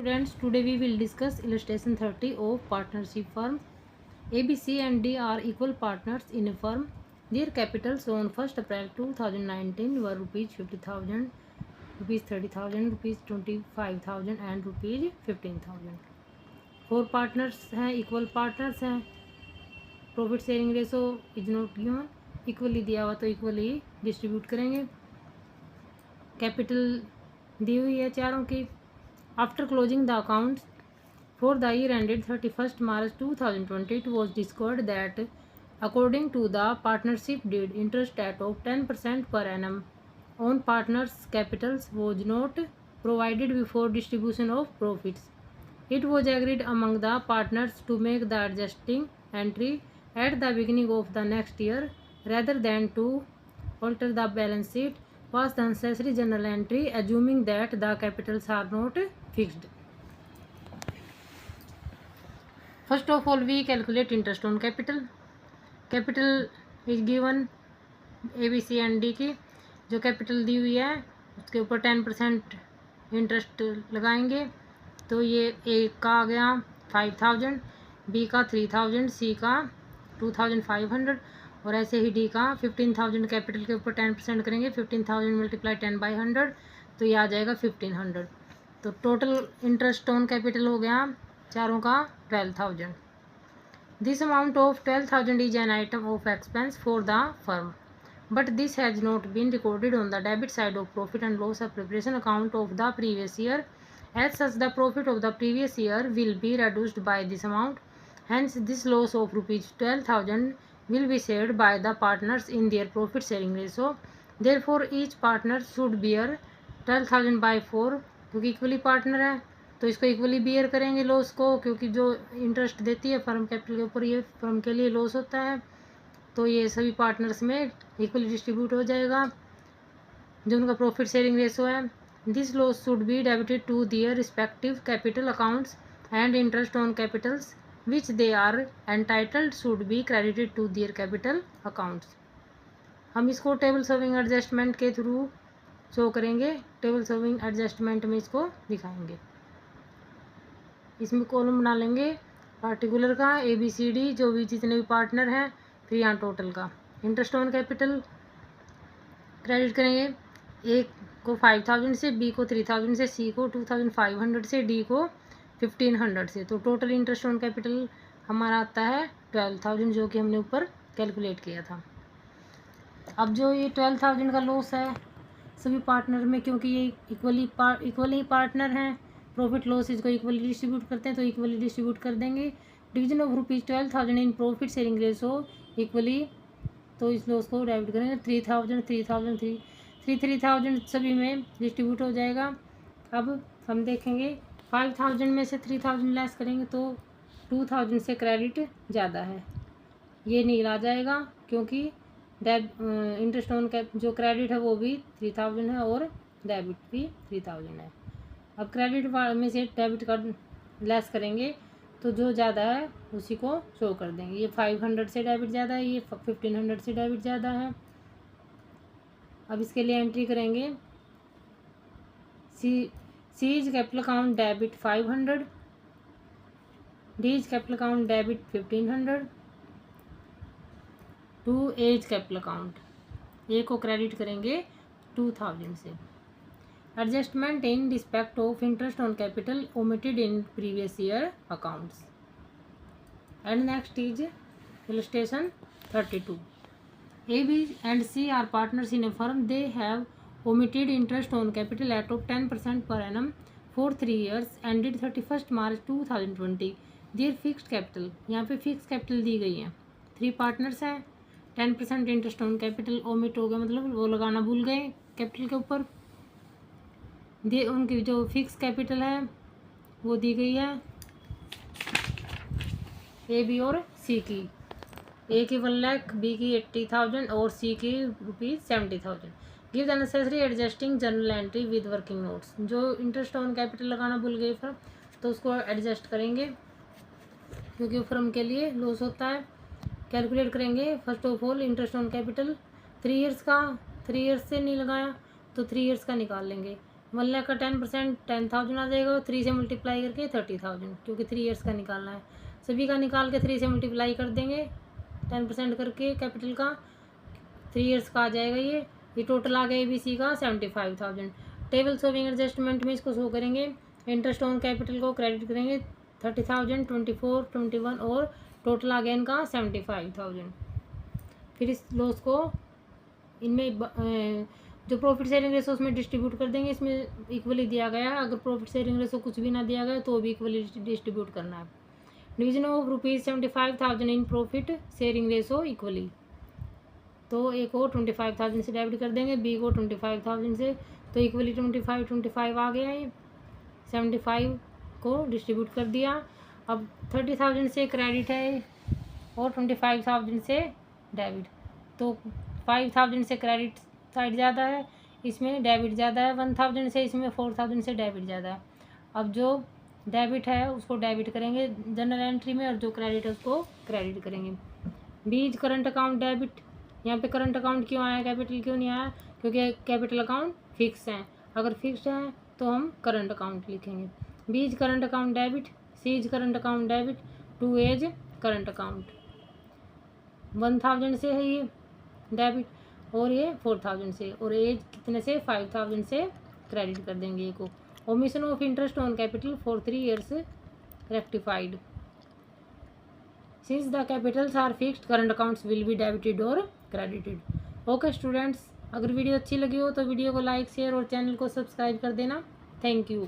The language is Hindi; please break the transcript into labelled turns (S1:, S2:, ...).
S1: students, today we will discuss illustration 30 of partnership firm. A, B, C and D are equal partners in a firm. Their capitals on 1st April 2019 were rupees 50,000, rupees 30,000, rupees 25,000 and rupees 15,000. 4 partners हैं, equal partners हैं. Profit sharing ratio is not given. Equally दिया हुआ तो equally distribute करेंगे. कैपिटल दी हुई है चारों की. After closing the accounts for the year ended 31st March 2020, it was discovered that according to the partnership deed, interest rate of 10% per annum on partners' capitals was not provided before distribution of profits. It was agreed among the partners to make the adjusting entry at the beginning of the next year rather than to alter the balance sheet was the necessary journal entry, assuming that the capitals are not fixed. First of all, we calculate interest on capital. Capital is given A, B, C and D की. जो कैपिटल दी हुई है उसके ऊपर 10% इंटरेस्ट लगाएंगे. तो ये ए का आ गया 5,000, बी का 3,000, सी का 2,500 और ऐसे ही डी का 15,000. कैपिटल के ऊपर 10% करेंगे. 15,000 मल्टीप्लाई 10/100 तो ये आ जाएगा 1,500. तो टोटल इंटरेस्ट ऑन कैपिटल हो गया चारों का 12,000. This amount of 12,000 is an item of expense for the firm, but this has not been recorded on the debit side of profit and loss preparation account of the previous year. As such, the profit of the previous year will be reduced by this amount. Hence, this loss of rupees 12,000 will be shared by the partners in their profit sharing ratio. Therefore, each partner should bear 12,000 by 4, क्योंकि इक्वली पार्टनर है तो इसको इक्वली बियर करेंगे लॉस को, क्योंकि जो इंटरेस्ट देती है फर्म कैपिटल के ऊपर ये फर्म के लिए लॉस होता है. तो ये सभी पार्टनर्स में इक्वली डिस्ट्रीब्यूट हो जाएगा जो उनका प्रॉफिट शेयरिंग रेशो है. This loss should be debited to their respective capital accounts and interest on capitals which they are entitled should be credited to their capital accounts. हम इसको टेबल सर्विंग एडजस्टमेंट के थ्रू शो करेंगे. टेबल सर्विंग एडजस्टमेंट में इसको दिखाएंगे. इसमें कॉलम बना लेंगे पार्टिकुलर का ए बी सी डी, जो भी जितने भी पार्टनर हैं, फिर यहाँ टोटल का. इंटरेस्ट ऑन कैपिटल क्रेडिट करेंगे. ए को 5,000 से, बी को 3,000 से, सी को 2,500 से, डी को 1,500 से. तो टोटल इंटरेस्ट ऑन कैपिटल हमारा आता है 12,000, जो कि हमने ऊपर कैलकुलेट किया था. अब जो ये 12,000 का लॉस है सभी पार्टनर में, क्योंकि ये इक्वली पार्टनर हैं, प्रॉफिट लॉस इसको इक्वली डिस्ट्रीब्यूट करते हैं तो इक्वली डिस्ट्रीब्यूट कर देंगे. Division of rupees 12,000 in profit sharing ratio equally, तो इस लॉस को डेबिट करेंगे. 3,000 3,000 सभी में डिस्ट्रीब्यूट हो जाएगा. अब हम देखेंगे 5,000 में से 3,000 लेस करेंगे तो 2,000 से क्रेडिट ज़्यादा है, ये नील आ जाएगा, क्योंकि इंटरेस्ट ऑन कैप जो क्रेडिट है वो भी 3,000 है और डेबिट भी 3,000 है. अब क्रेडिट में से डेबिट का लेस करेंगे तो जो ज़्यादा है उसी को शो कर देंगे. ये 500 से डेबिट ज़्यादा है, ये 1,500 से डेबिट ज़्यादा है. अब इसके लिए एंट्री करेंगे. C is capital account debit 500, D is capital account debit 1,500, to A is capital account, A को क्रेडिट करेंगे 2,000 से. Adjustment in respect of interest on capital omitted in previous year accounts. And next is illustration 32. A, B and C are partners in a firm. They have omitted interest on capital at of 10% per annum for 3 years ended 31st March 2020. Their fixed capital, यहाँ पे fixed capital दी गई है. 3 partners हैं. 10% इंटरेस्ट ऑन कैपिटल ओमिट हो गया, मतलब वो लगाना भूल गए कैपिटल के ऊपर. दे उनकी जो फिक्स कैपिटल है वो दी गई है ए, बी और सी की. ए की 1 लाख, बी की 80,000 और सी की rupees 70,000. Give the necessary adjusting journal entry with working notes. जो इंटरेस्ट ऑन कैपिटल लगाना भूल गए फर्म तो उसको एडजस्ट करेंगे, क्योंकि फर्म के लिए लॉस होता है. कैलकुलेट करेंगे. First of all interest on capital 3 years का, 3 ईयर्स से नहीं लगाया तो 3 ईयर्स का निकाल लेंगे. 1 लाख का 10% 10,000 आ जाएगा, 3 से मल्टीप्लाई करके 30,000, क्योंकि 3 ईयर्स का निकालना है। सभी का निकाल के 3 से मल्टीप्लाई कर देंगे 10% करके कैपिटल का, 3 ईयर्स का आ जाएगा ये टोटल आ गया ABC का 75,000। टेबल शोविंग एडजस्टमेंट में इसको शो करेंगे, इंटरेस्ट ऑन कैपिटल को क्रेडिट करेंगे 30,000, 24, 21 और टोटल आ गया इनका 75,000। फिर इस लॉस को इनमें जो प्रॉफिट शेयरिंग रेशो उसमें डिस्ट्रीब्यूट कर देंगे। इसमें इक्वली दिया गया है, अगर प्रॉफिट शेयरिंग रेशो कुछ भी ना दिया गया तो भी इक्वली डिस्ट्रीब्यूट करना है। Division of ₹75,000 in profit sharing ratio equally, तो ए को 25,000 से डिवाइड कर देंगे, बी को 25,000 से, तो इक्वली 25 आ गया है। 75 को डिस्ट्रीब्यूट कर दिया। अब 30,000 से क्रेडिट है और 25,000 से डेबिट, तो 5,000 से क्रेडिट साइड ज़्यादा है, इसमें डेबिट ज़्यादा है। 1,000 से इसमें 4,000 से डेबिट ज़्यादा है। अब जो डेबिट है उसको डेबिट करेंगे जनरल एंट्री में, और जो क्रेडिट है उसको क्रेडिट करेंगे। बीज करंट अकाउंट डेबिट, यहाँ पे करंट अकाउंट क्यों आया, कैपिटल क्यों नहीं आया, क्योंकि कैपिटल अकाउंट फिक्स है। अगर फिक्स है तो हम करंट अकाउंट लिखेंगे। B's current account debit, C's current account debit, to A's current account. 1,000 से है ये डेबिट और ये 4,000 से, और एज कितने से 5,000 से क्रेडिट कर देंगे ये को। Omission of interest on capital for 3 years rectified. Since the capitals are fixed current accounts will be debited और क्रेडिटेड। ओके स्टूडेंट्स, अगर वीडियो अच्छी लगी हो तो वीडियो को लाइक शेयर और चैनल को सब्सक्राइब कर देना। Thank you.